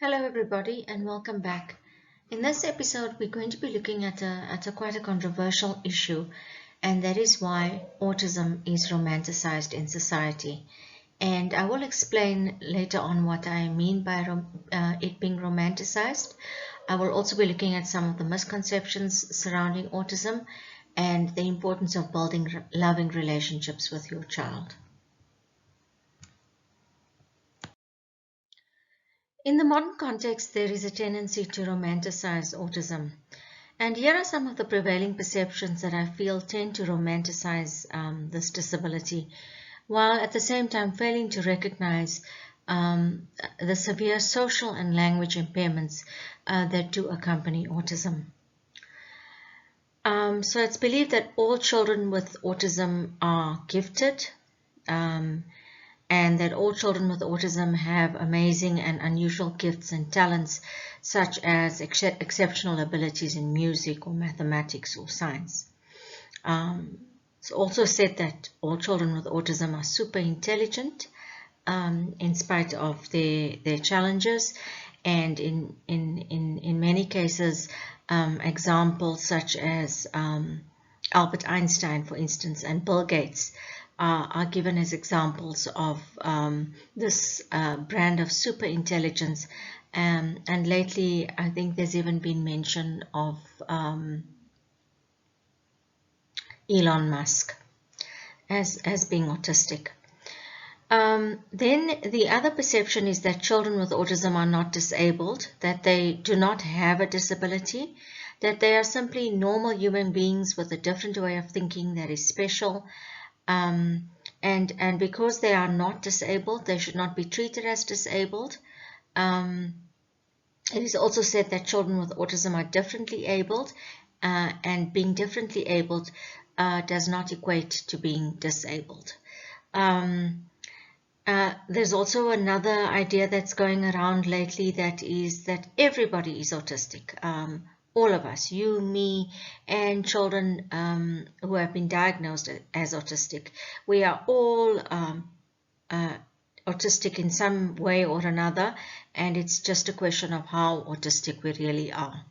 Hello everybody and welcome back. In this episode we're going to be looking at a quite a controversial issue, and that is why autism is romanticized in society. And I will explain later on what I mean by it being romanticized. I will also be looking at some of the misconceptions surrounding autism and the importance of building loving relationships with your child. In the modern context, there is a tendency to romanticize autism. And here are some of the prevailing perceptions that I feel tend to romanticize this disability, while at the same time failing to recognize the severe social and language impairments that do accompany autism. So it's believed that all children with autism are gifted, and that all children with autism have amazing and unusual gifts and talents, such as exceptional abilities in music or mathematics or science. It's also said that all children with autism are super intelligent in spite of their challenges, and in many cases, examples such as Albert Einstein, for instance, and Bill Gates are given as examples of this brand of super intelligence. And lately, I think there's even been mention of Elon Musk as being autistic. Then the other perception is that children with autism are not disabled, that they do not have a disability, that they are simply normal human beings with a different way of thinking that is special. And because they are not disabled, they should not be treated as disabled. It is also said that children with autism are differently abled, and being differently abled does not equate to being disabled. There's also another idea that's going around lately, that is that everybody is autistic. All of us, you, me, and children who have been diagnosed as autistic. We are all autistic in some way or another, and it's just a question of how autistic we really are.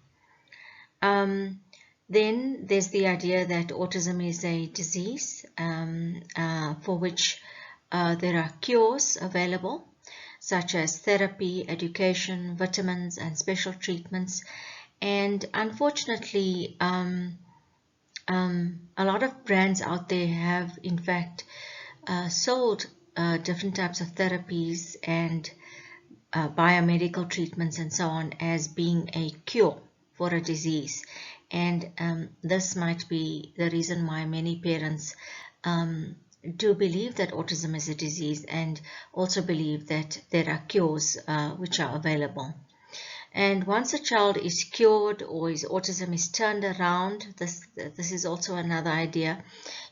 Then there's the idea that autism is a disease for which there are cures available, such as therapy, education, vitamins, and special treatments. And unfortunately, a lot of brands out there have in fact sold different types of therapies and biomedical treatments and so on as being a cure for a disease. And this might be the reason why many parents do believe that autism is a disease, and also believe that there are cures which are available. And once a child is cured or his autism is turned around, this is also another idea,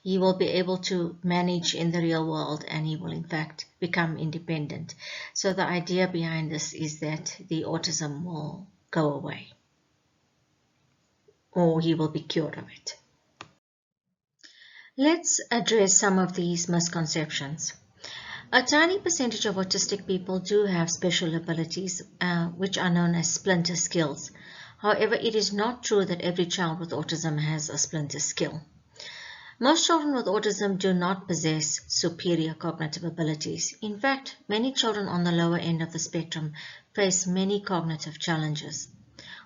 he will be able to manage in the real world, and he will in fact become independent. So the idea behind this is that the autism will go away, or he will be cured of it. Let's address some of these misconceptions. A tiny percentage of autistic people do have special abilities, which are known as splinter skills. However, it is not true that every child with autism has a splinter skill. Most children with autism do not possess superior cognitive abilities. In fact, many children on the lower end of the spectrum face many cognitive challenges.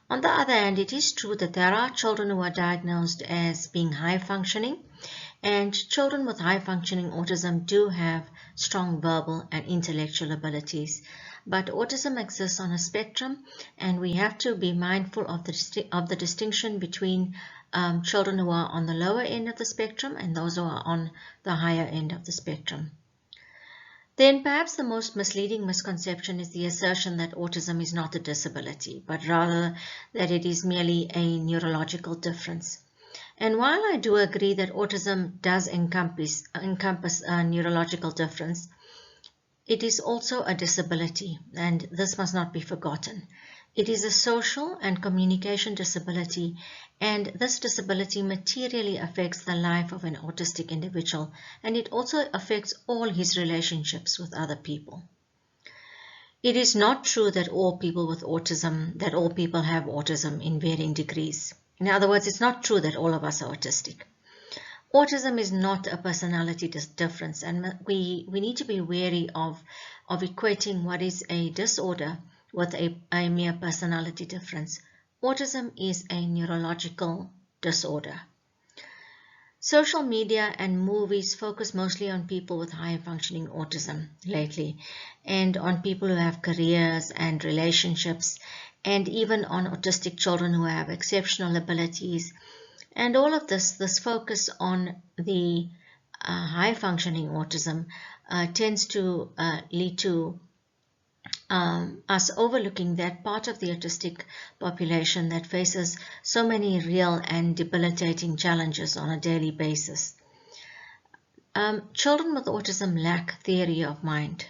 On the other hand, it is true that there are children who are diagnosed as being high functioning, and children with high functioning autism do have strong verbal and intellectual abilities. But autism exists on a spectrum, and we have to be mindful of the distinction between children who are on the lower end of the spectrum and those who are on the higher end of the spectrum. Then perhaps the most misleading misconception is the assertion that autism is not a disability, but rather that it is merely a neurological difference. And while I do agree that autism does encompass a neurological difference, it is also a disability, and this must not be forgotten. It is a social and communication disability, and this disability materially affects the life of an autistic individual, and it also affects all his relationships with other people. It is not true that all people have autism in varying degrees. In other words, it's not true that all of us are autistic. Autism is not a personality difference, and we need to be wary of equating what is a disorder with a mere personality difference. Autism is a neurological disorder. Social media and movies focus mostly on people with high functioning autism lately, and on people who have careers and relationships, and even on autistic children who have exceptional abilities. And all of this focus on the high functioning autism tends to lead to us overlooking that part of the autistic population that faces so many real and debilitating challenges on a daily basis. Children with autism lack theory of mind.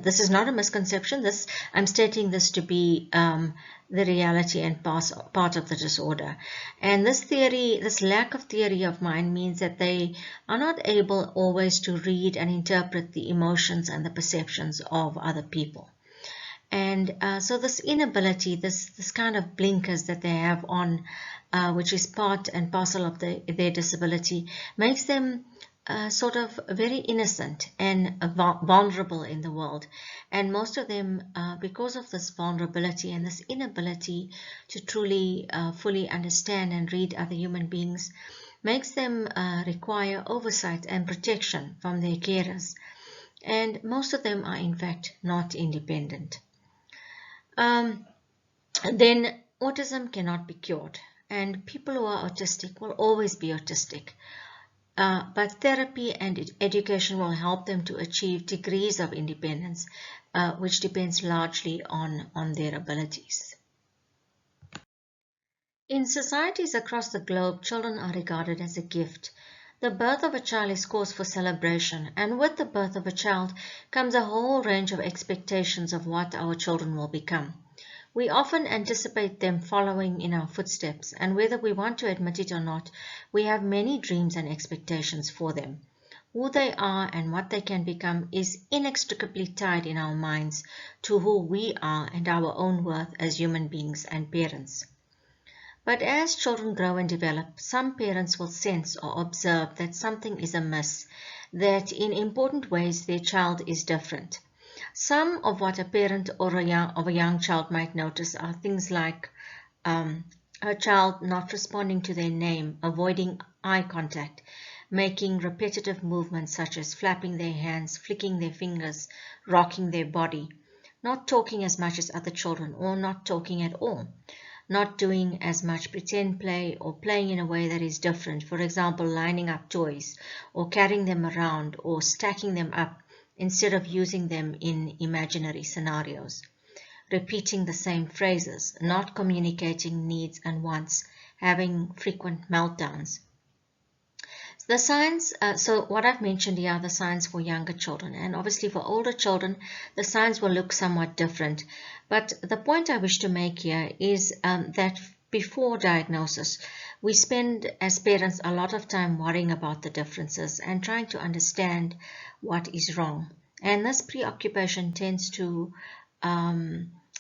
This is not a misconception. I'm stating this to be the reality and part of the disorder. And this lack of theory of mind means that they are not able always to read and interpret the emotions and the perceptions of other people. And so this inability, this kind of blinkers that they have on, which is part and parcel of their disability, makes them sort of very innocent and vulnerable in the world. And most of them, because of this vulnerability and this inability to truly fully understand and read other human beings, makes them require oversight and protection from their carers. And most of them are in fact not independent. Then autism cannot be cured, and people who are autistic will always be autistic. But therapy and education will help them to achieve degrees of independence, which depends largely on their abilities. In societies across the globe, children are regarded as a gift. The birth of a child is cause for celebration, and with the birth of a child comes a whole range of expectations of what our children will become. We often anticipate them following in our footsteps, and whether we want to admit it or not, we have many dreams and expectations for them. Who they are and what they can become is inextricably tied in our minds to who we are and our own worth as human beings and parents. But as children grow and develop, some parents will sense or observe that something is amiss, that in important ways their child is different. Some of what a parent of a young child might notice are things like a child not responding to their name, avoiding eye contact, making repetitive movements such as flapping their hands, flicking their fingers, rocking their body, not talking as much as other children or not talking at all, not doing as much pretend play or playing in a way that is different, for example, lining up toys or carrying them around or stacking them up instead of using them in imaginary scenarios, repeating the same phrases, not communicating needs and wants, having frequent meltdowns. The signs, so what I've mentioned here are the signs for younger children, and obviously for older children, the signs will look somewhat different. But the point I wish to make here is that before diagnosis, we spend as parents a lot of time worrying about the differences and trying to understand what is wrong. And this preoccupation tends to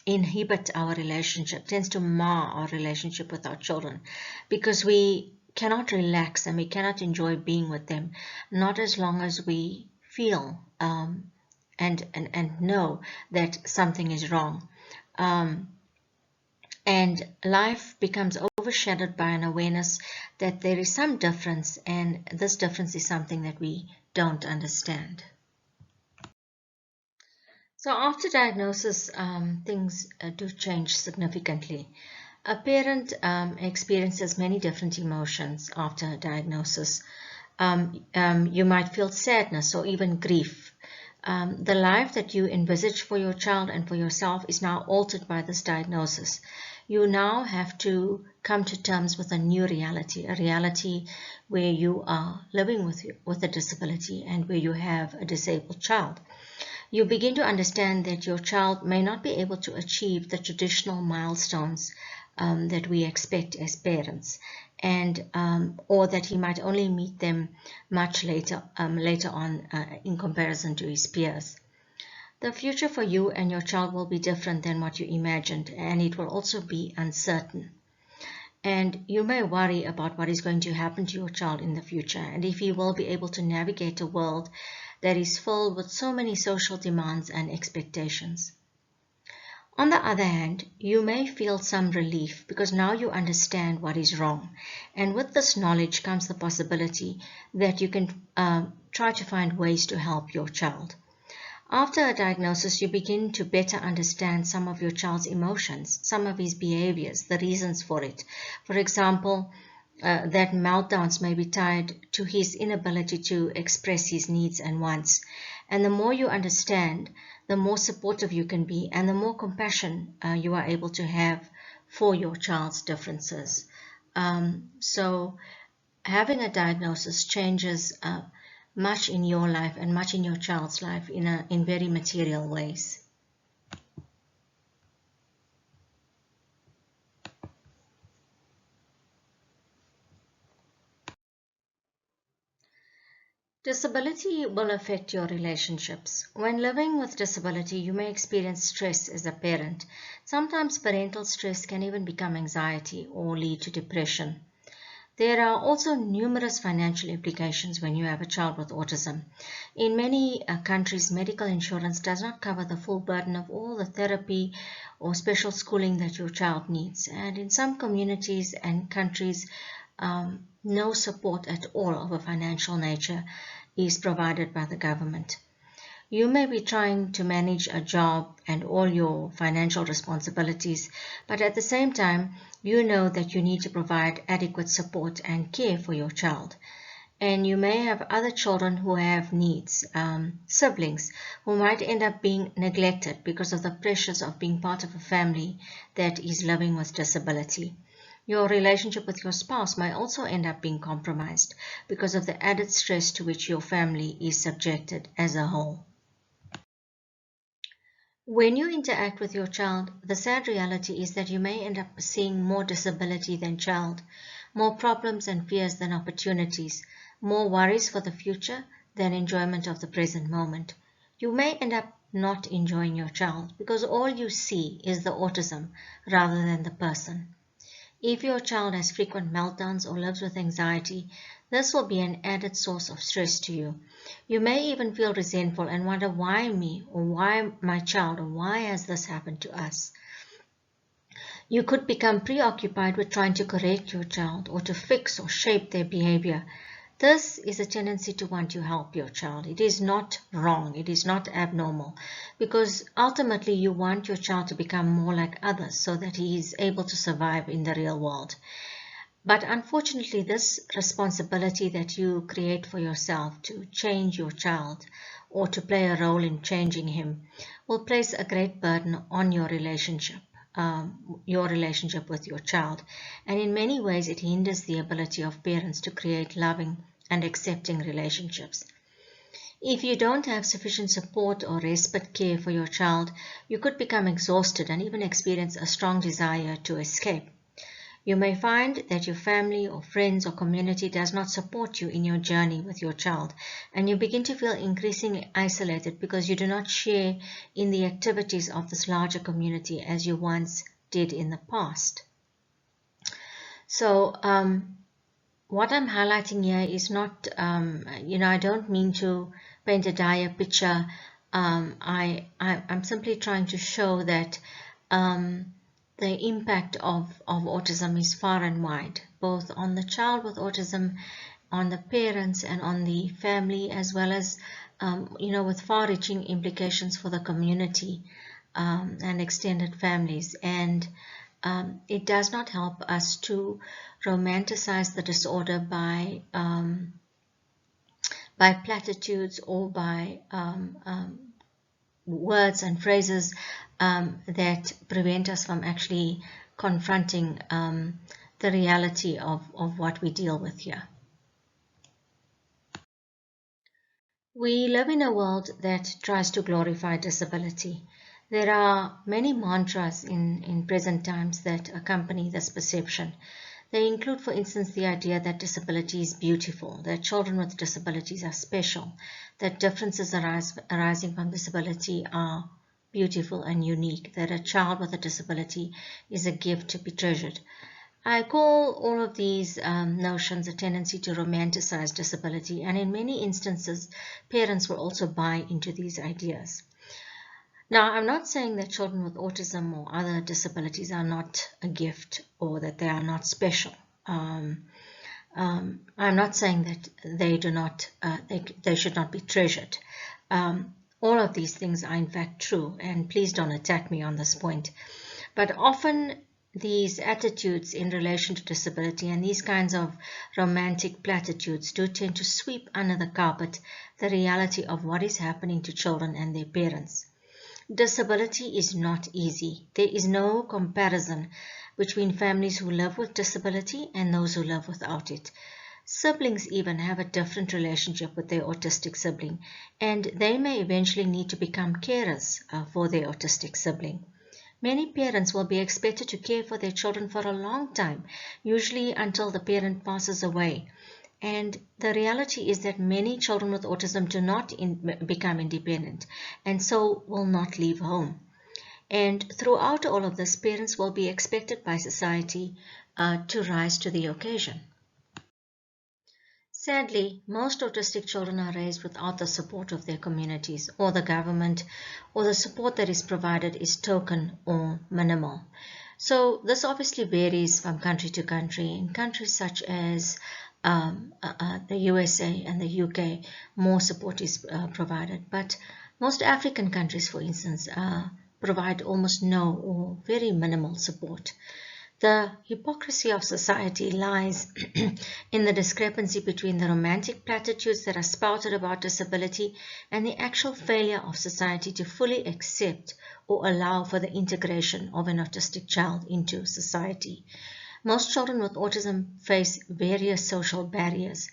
inhibit our relationship, tends to mar our relationship with our children, because we cannot relax and we cannot enjoy being with them, not as long as we feel and know that something is wrong. And life becomes overshadowed by an awareness that there is some difference, and this difference is something that we don't understand. So after diagnosis, things do change significantly. A parent experiences many different emotions after diagnosis. You might feel sadness or even grief. The life that you envisage for your child and for yourself is now altered by this diagnosis. You now have to come to terms with a new reality, a reality where you are living with a disability and where you have a disabled child. You begin to understand that your child may not be able to achieve the traditional milestones that we expect as parents, and or that he might only meet them much later on in comparison to his peers. The future for you and your child will be different than what you imagined, and it will also be uncertain. And you may worry about what is going to happen to your child in the future, and if he will be able to navigate a world that is filled with so many social demands and expectations. On the other hand, you may feel some relief because now you understand what is wrong. And with this knowledge comes the possibility that you can try to find ways to help your child. After a diagnosis, you begin to better understand some of your child's emotions, some of his behaviors, the reasons for it. For example, that meltdowns may be tied to his inability to express his needs and wants. And the more you understand, the more supportive you can be and the more compassion you are able to have for your child's differences. So having a diagnosis changes much in your life and much in your child's life in very material ways. Disability will affect your relationships. When living with disability, you may experience stress as a parent. Sometimes parental stress can even become anxiety or lead to depression. There are also numerous financial implications when you have a child with autism. In many countries, medical insurance does not cover the full burden of all the therapy or special schooling that your child needs. And in some communities and countries, no support at all of a financial nature is provided by the government. You may be trying to manage a job and all your financial responsibilities, but at the same time, you know that you need to provide adequate support and care for your child. And you may have other children who have needs, siblings who might end up being neglected because of the pressures of being part of a family that is living with disability. Your relationship with your spouse might also end up being compromised because of the added stress to which your family is subjected as a whole. When you interact with your child, the sad reality is that you may end up seeing more disability than child, more problems and fears than opportunities, more worries for the future than enjoyment of the present moment. You may end up not enjoying your child because all you see is the autism rather than the person. If your child has frequent meltdowns or lives with anxiety, this will be an added source of stress to you. You may even feel resentful and wonder why me or why my child or why has this happened to us. You could become preoccupied with trying to correct your child or to fix or shape their behavior. This is a tendency to want to help your child. It is not wrong. It is not abnormal because ultimately you want your child to become more like others so that he is able to survive in the real world. But unfortunately, this responsibility that you create for yourself to change your child or to play a role in changing him will place a great burden on your relationship with your child. And in many ways, it hinders the ability of parents to create loving and accepting relationships. If you don't have sufficient support or respite care for your child, you could become exhausted and even experience a strong desire to escape. You may find that your family or friends or community does not support you in your journey with your child, and you begin to feel increasingly isolated because you do not share in the activities of this larger community as you once did in the past. So, what I'm highlighting here is not, I don't mean to paint a dire picture. I'm simply trying to show that the impact of autism is far and wide, both on the child with autism, on the parents, and on the family, as well as, with far-reaching implications for the community and extended families. And it does not help us to romanticize the disorder by platitudes or by words and phrases that prevent us from actually confronting the reality of what we deal with here. We live in a world that tries to glorify disability. There are many mantras in present times that accompany this perception. They include, for instance, the idea that disability is beautiful, that children with disabilities are special, that differences arising from disability are beautiful and unique, that a child with a disability is a gift to be treasured. I call all of these notions a tendency to romanticize disability, and in many instances, parents will also buy into these ideas. Now, I'm not saying that children with autism or other disabilities are not a gift or that they are not special. I'm not saying that they do not, they should not be treasured. All of these things are in fact true, and please don't attack me on this point. But often these attitudes in relation to disability and these kinds of romantic platitudes do tend to sweep under the carpet the reality of what is happening to children and their parents. Disability is not easy. There is no comparison between families who live with disability and those who live without it. Siblings even have a different relationship with their autistic sibling, and they may eventually need to become carers for their autistic sibling. Many parents will be expected to care for their children for a long time, usually until the parent passes away. And the reality is that many children with autism do not become independent and so will not leave home. And throughout all of this, parents will be expected by society to rise to the occasion. Sadly, most autistic children are raised without the support of their communities or the government, or the support that is provided is token or minimal. So this obviously varies from country to country. In countries such as the USA and the UK, more support is provided. But most African countries, for instance, provide almost no or very minimal support. The hypocrisy of society lies in the discrepancy between the romantic platitudes that are spouted about disability and the actual failure of society to fully accept or allow for the integration of an autistic child into society. Most children with autism face various social barriers.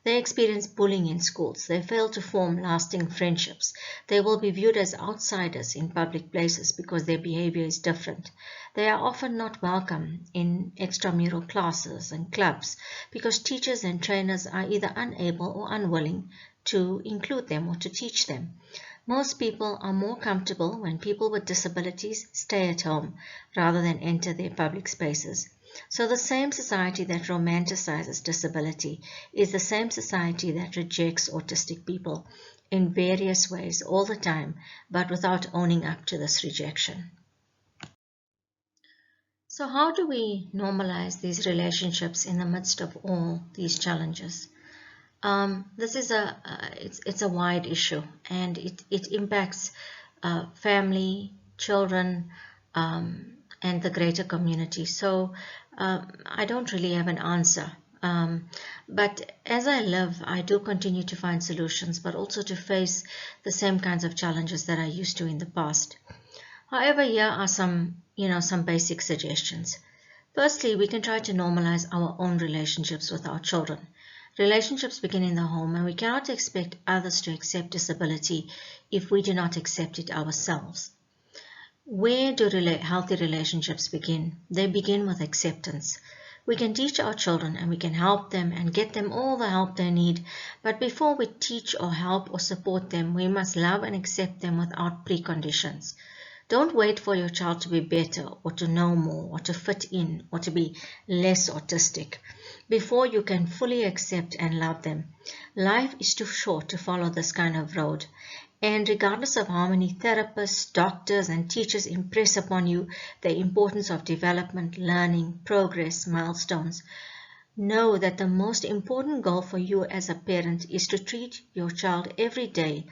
They experience bullying in schools. They fail to form lasting friendships. They will be viewed as outsiders in public places because their behavior is different. They are often not welcome in extramural classes and clubs because teachers and trainers are either unable or unwilling to include them or to teach them. Most people are more comfortable when people with disabilities stay at home rather than enter their public spaces. So the same society that romanticizes disability is the same society that rejects autistic people in various ways all the time, but without owning up to this rejection. So how do we normalize these relationships in the midst of all these challenges? This is it's a wide issue, and it impacts family, children, and the greater community. So I don't really have an answer. But as I live, I do continue to find solutions, but also to face the same kinds of challenges that I used to in the past. However, here are some basic suggestions. Firstly, we can try to normalize our own relationships with our children. Relationships begin in the home, and we cannot expect others to accept disability if we do not accept it ourselves. Where do healthy relationships begin? They begin with acceptance. We can teach our children and we can help them and get them all the help they need, but before we teach or help or support them, we must love and accept them without preconditions. Don't wait for your child to be better or to know more or to fit in or to be less autistic before you can fully accept and love them. Life is too short to follow this kind of road. And regardless of how many therapists, doctors, and teachers impress upon you the importance of development, learning, progress, milestones, know that the most important goal for you as a parent is to treat your child every day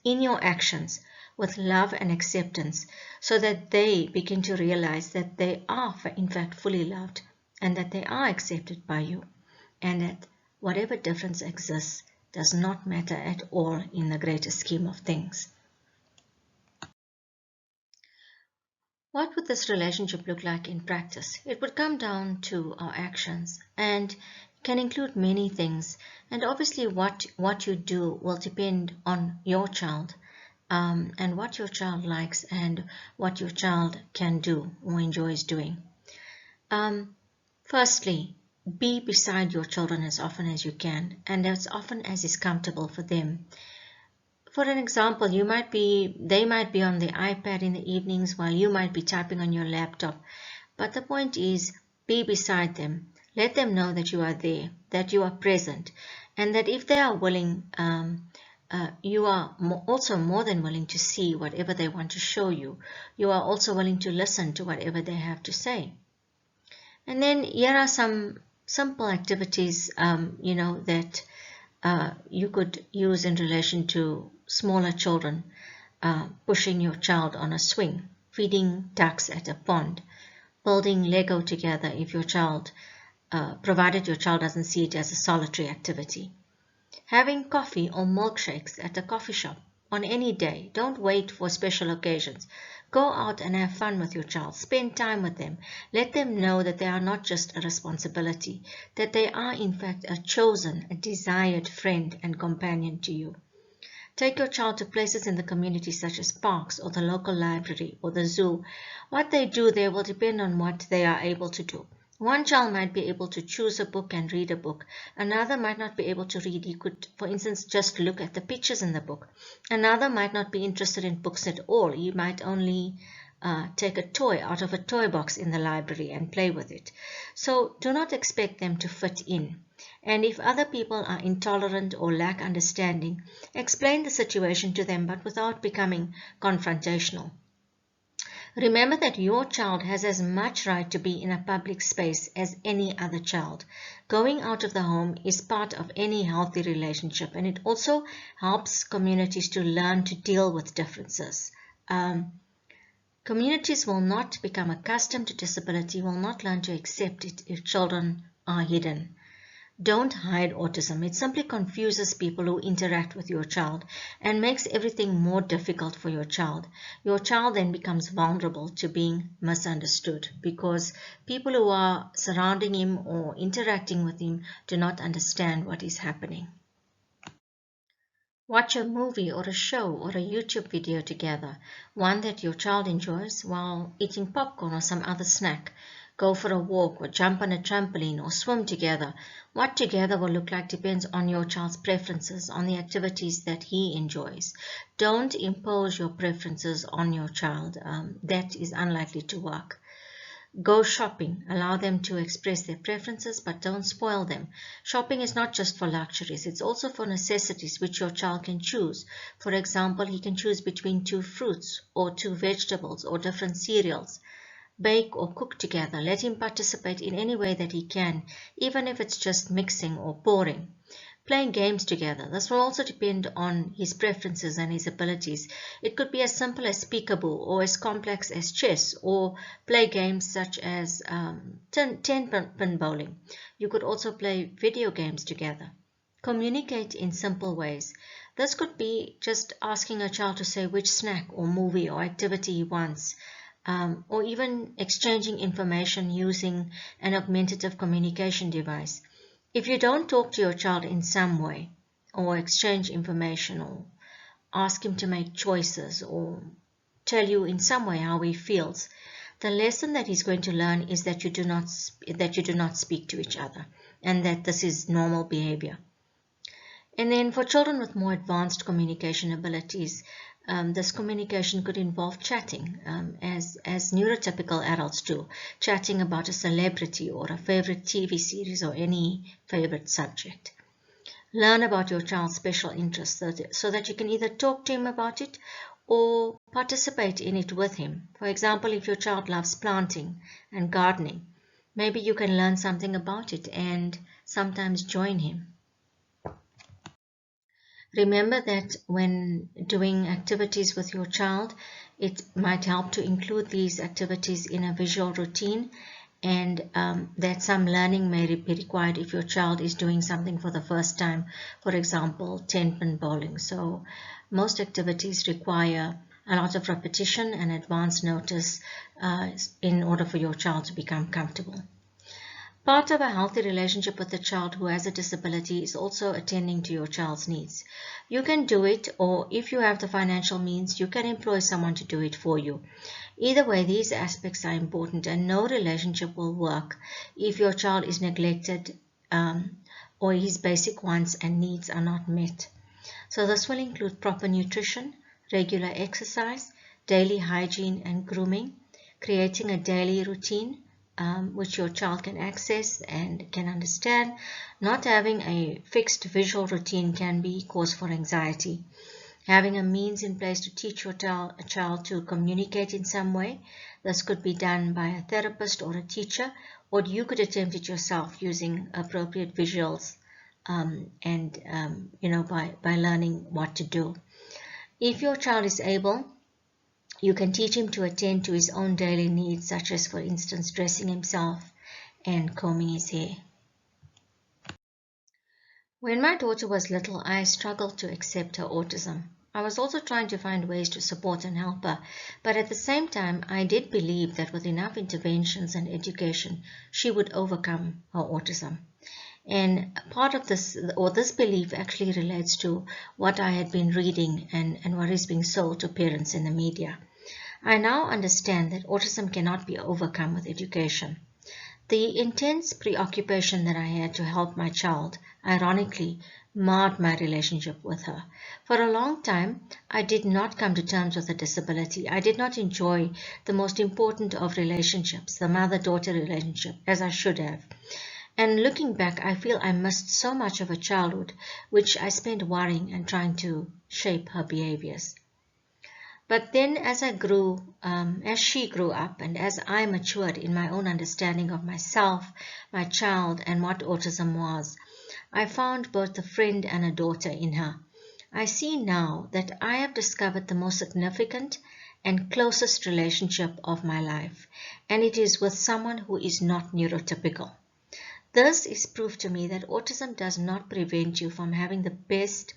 in your actions with love and acceptance so that they begin to realize that they are in fact fully loved and that they are accepted by you and that whatever difference exists does not matter at all in the greater scheme of things. What would this relationship look like in practice? It would come down to our actions and can include many things, and obviously what you do will depend on your child and what your child likes and what your child can do or enjoys doing. Firstly, be beside your children as often as you can and as often as is comfortable for them. For an example, they might be on the iPad in the evenings while you might be typing on your laptop. But the point is, be beside them. Let them know that you are there, that you are present, and that if they are willing, you are also more than willing to see whatever they want to show you. You are also willing to listen to whatever they have to say. And then here are some simple activities, that you could use in relation to smaller children, pushing your child on a swing, feeding ducks at a pond, building Lego together if your child, provided your child doesn't see it as a solitary activity, having coffee or milkshakes at a coffee shop on any day. Don't wait for special occasions. Go out and have fun with your child. Spend time with them. Let them know that they are not just a responsibility, that they are in fact a chosen, a desired friend and companion to you. Take your child to places in the community such as parks or the local library or the zoo. What they do there will depend on what they are able to do. One child might be able to choose a book and read a book. Another might not be able to read. He could, for instance, just look at the pictures in the book. Another might not be interested in books at all. He might only take a toy out of a toy box in the library and play with it. So do not expect them to fit in. And if other people are intolerant or lack understanding, explain the situation to them, but without becoming confrontational. Remember that your child has as much right to be in a public space as any other child. Going out of the home is part of any healthy relationship, and it also helps communities to learn to deal with differences. Communities will not become accustomed to disability, will not learn to accept it if children are hidden. Don't hide autism. It simply confuses people who interact with your child and makes everything more difficult for your child. Your child then becomes vulnerable to being misunderstood because people who are surrounding him or interacting with him do not understand what is happening. Watch a movie or a show or a YouTube video together, one that your child enjoys while eating popcorn or some other snack. Go for a walk or jump on a trampoline or swim together. What together will look like depends on your child's preferences, on the activities that he enjoys. Don't impose your preferences on your child. That is unlikely to work. Go shopping. Allow them to express their preferences, but don't spoil them. Shopping is not just for luxuries. It's also for necessities which your child can choose. For example, he can choose between 2 fruits or 2 vegetables or different cereals. Bake or cook together. Let him participate in any way that he can, even if it's just mixing or pouring. Playing games together. This will also depend on his preferences and his abilities. It could be as simple as peekaboo or as complex as chess, or play games such as 10-pin bowling. You could also play video games together. Communicate in simple ways. This could be just asking a child to say which snack or movie or activity he wants. Or even exchanging information using an augmentative communication device. If you don't talk to your child in some way, or exchange information, or ask him to make choices, or tell you in some way how he feels, the lesson that he's going to learn is that you do not speak to each other, and that this is normal behavior. And then for children with more advanced communication abilities, this communication could involve chatting, as neurotypical adults do, chatting about a celebrity or a favorite TV series or any favorite subject. Learn about your child's special interests so that you can either talk to him about it or participate in it with him. For example, if your child loves planting and gardening, maybe you can learn something about it and sometimes join him. Remember that when doing activities with your child, it might help to include these activities in a visual routine, and that some learning may be required if your child is doing something for the first time, for example, 10-pin bowling. So most activities require a lot of repetition and advance notice in order for your child to become comfortable. Part of a healthy relationship with a child who has a disability is also attending to your child's needs. You can do it, or if you have the financial means, you can employ someone to do it for you. Either way, these aspects are important, and no relationship will work if your child is neglected or his basic wants and needs are not met. So this will include proper nutrition, regular exercise, daily hygiene and grooming, creating a daily routine which your child can access and can understand. Not having a fixed visual routine can be cause for anxiety. Having a means in place to teach your child to communicate in some way. This could be done by a therapist or a teacher, or you could attempt it yourself using appropriate visuals by learning what to do. If your child is able, you can teach him to attend to his own daily needs, such as, for instance, dressing himself and combing his hair. When my daughter was little, I struggled to accept her autism. I was also trying to find ways to support and help her, but at the same time, I did believe that with enough interventions and education, she would overcome her autism. And part of this, or this belief actually relates to what I had been reading and what is being sold to parents in the media. I now understand that autism cannot be overcome with education. The intense preoccupation that I had to help my child, ironically, marred my relationship with her. For a long time, I did not come to terms with a disability. I did not enjoy the most important of relationships, the mother-daughter relationship, as I should have. And looking back, I feel I missed so much of her childhood, which I spent worrying and trying to shape her behaviors. But then as she grew up, and as I matured in my own understanding of myself, my child, and what autism was, I found both a friend and a daughter in her. I see now that I have discovered the most significant and closest relationship of my life, and it is with someone who is not neurotypical. This is proof to me that autism does not prevent you from having the best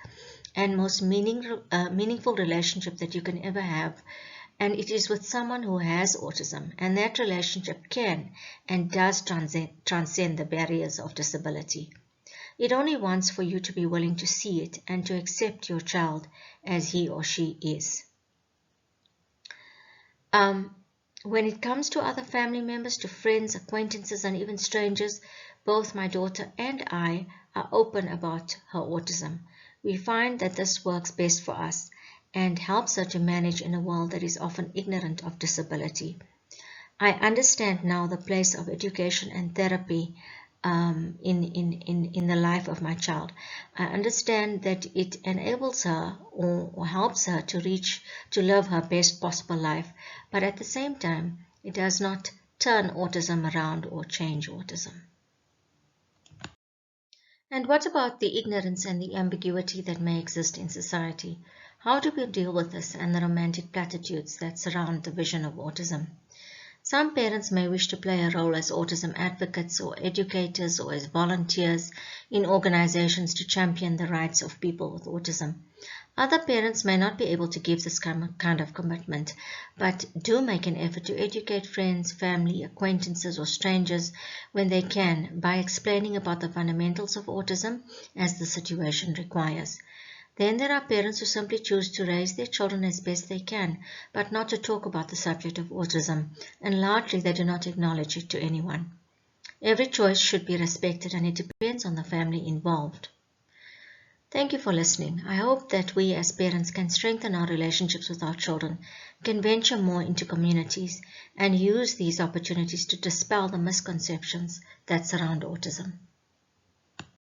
and most meaningful relationship that you can ever have, and it is with someone who has autism, and that relationship can and does transcend the barriers of disability. It only wants for you to be willing to see it and to accept your child as he or she is. When it comes to other family members, to friends, acquaintances, and even strangers, both my daughter and I are open about her autism. We find that this works best for us and helps her to manage in a world that is often ignorant of disability. I understand now the place of education and therapy in the life of my child. I understand that it enables her or helps her to live her best possible life, but at the same time, it does not turn autism around or change autism. And what about the ignorance and the ambiguity that may exist in society? How do we deal with this and the romantic platitudes that surround the vision of autism? Some parents may wish to play a role as autism advocates or educators or as volunteers in organizations to champion the rights of people with autism. Other parents may not be able to give this kind of commitment, but do make an effort to educate friends, family, acquaintances, or strangers when they can by explaining about the fundamentals of autism as the situation requires. Then there are parents who simply choose to raise their children as best they can, but not to talk about the subject of autism, and largely they do not acknowledge it to anyone. Every choice should be respected, and it depends on the family involved. Thank you for listening. I hope that we as parents can strengthen our relationships with our children, can venture more into communities, and use these opportunities to dispel the misconceptions that surround autism.